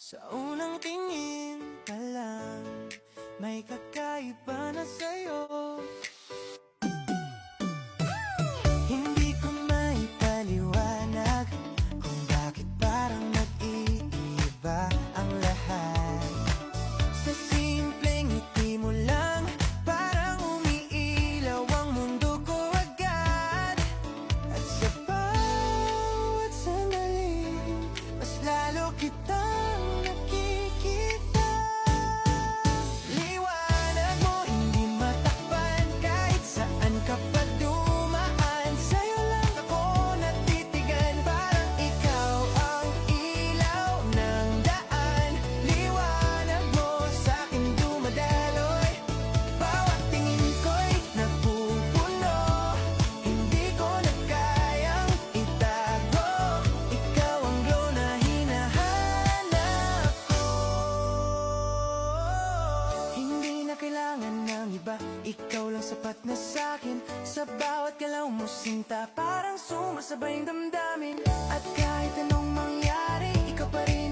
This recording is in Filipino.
Sa unang tingin pa lang, may kakaiba na sa'yo. Hindi ko maipaliwanag kung bakit parang nag-iiba ang lahat. Sa simpleng ngiti mo lang, parang umiilaw ang mundo ko agad. At sa bawat sandali, mas lalo kitang nakikita. Liwanag mo hindi matakpan, kahit saan ka pa dumaan. Sa'yo lang ako natitigan, parang ikaw ang ilaw ng daan. Liwanag mo sa'kin dumadaloy, bawat tingin ko'y napupuno. Hindi ko na kayang itago, ikaw ang glow na hinahanap ko. Hindi na kailangan ng iba, ikaw lang sapat na sa'kin. Sa bawat galaw mo sinta, parang sumasabay ang damdamin. At kahit anong mangyari, ikaw pa rin